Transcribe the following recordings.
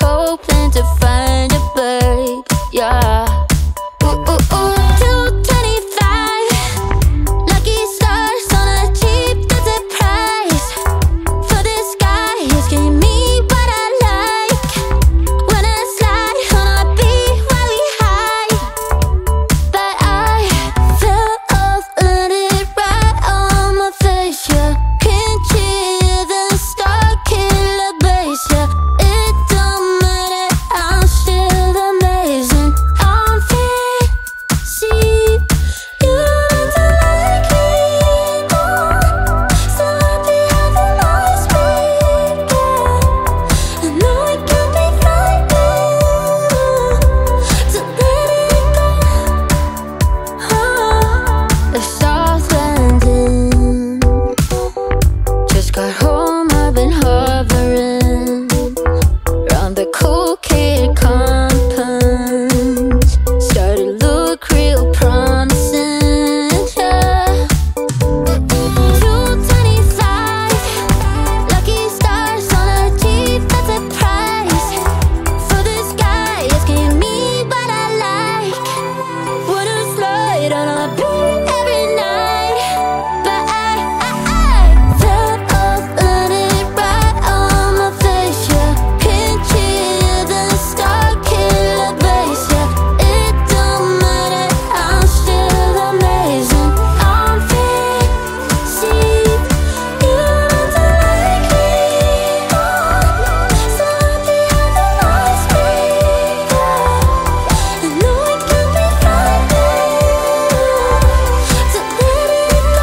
hoping to find a bird, yeah. Ooh, ooh, ooh, 225 lucky stars on a cheap desert price. For this guy, he's giving me what I like. When I slide on a beat while we high, but I fell off, landed right on my face, yeah. Can't hear the star killer bass, yeah. It don't matter, I'm still amazing. I'm fancy, you don't like me more. So happy how the noise began. I know it can be frightening to let it go. The soft landing. Just got home, I've been hovering round the cool kid compounds. Started to look real promising, yeah. 225 lucky stars on a cheap desert price. For this guy, it's giving me what I like. Wanna slide on a beat every night, but I fell off, landed right on my face, yeah. Can't hear the star killer bass, yeah. It don't matter, I'm still amazing. I'm fancy, you don't like me more. So happy how the noise began. I know it can be frightening to let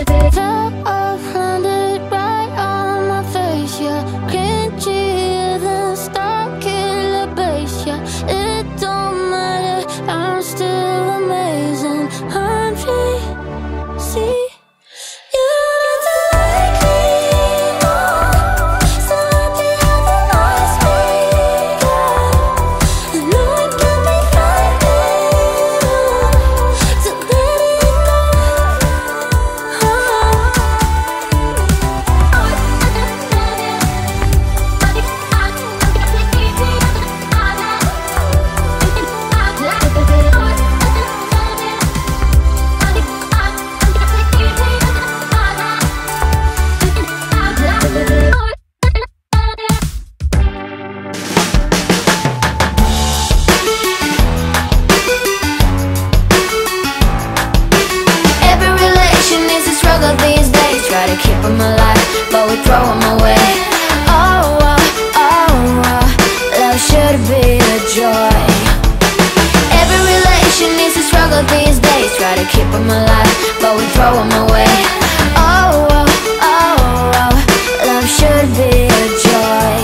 it go. Fell off, landed right on my face, yeah. Can't hear the star killer bass, yeah. It don't matter, I'm still amazing. I'm fancy, you don't like me more. So happy how the noise began. I know it can be frightening to let it go. Every relation is a struggle these days. Try to keep them alive, but we throw them away. Love should be a joy. Every relation is a struggle these days. Try to keep them alive, but we throw them away. Love should be a joy.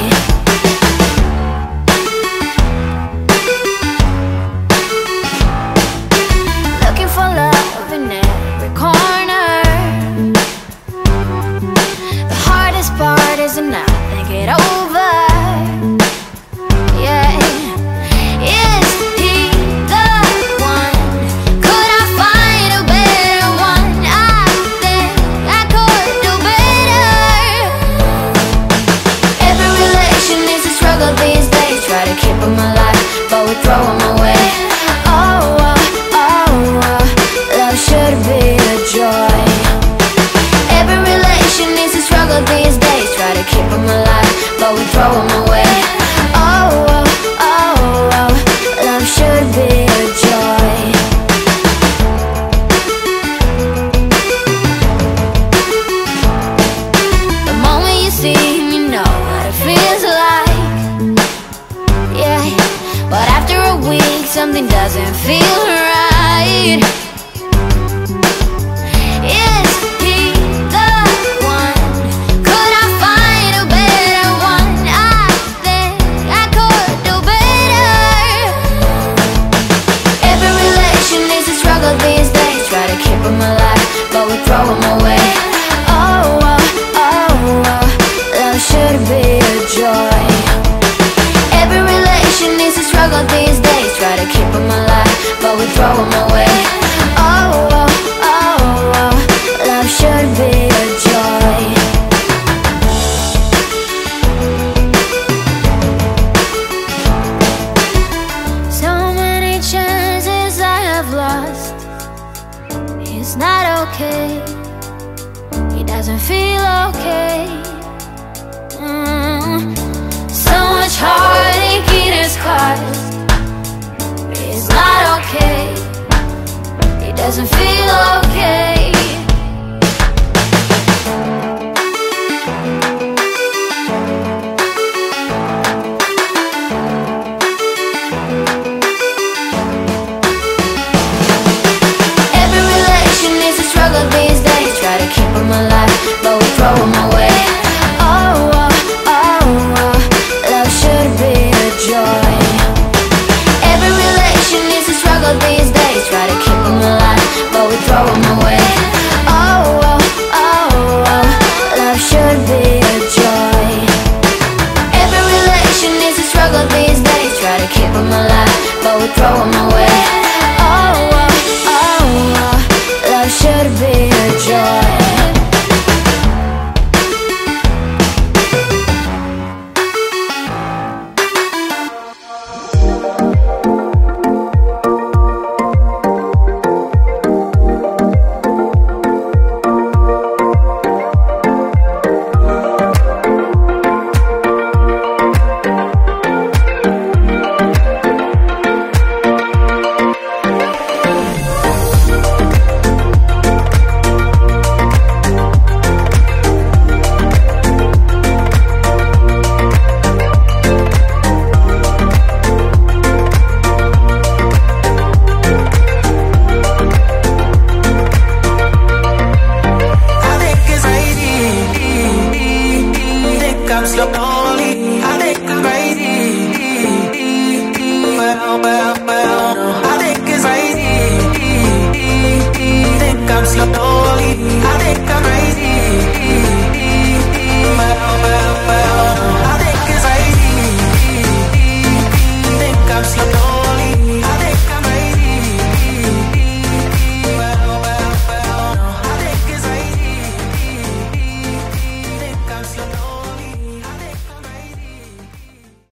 Looking for love in every corner. The hardest part is to not think it over. Yeah. Is he the one? Could I find a better one? I think I could do better. Every relation is a struggle these days. Try to keep them alive, but we throw them away. Love should be a joy. Every relation is a struggle these days. Try to keep them alive, but we throw them away. Love should be a joy. The moment you see him, you know what it feels like. Yeah, but after a week, something doesn't feel right. Is he the one? Could I find a better one? I think I could do better. Every relation is a struggle these days. Try to keep them alive, but we throw them away. should be a joy. Every relation is a struggle these days. Try to keep them alive, but we throw them away. Oh, oh, oh, oh, love should be a joy. Slow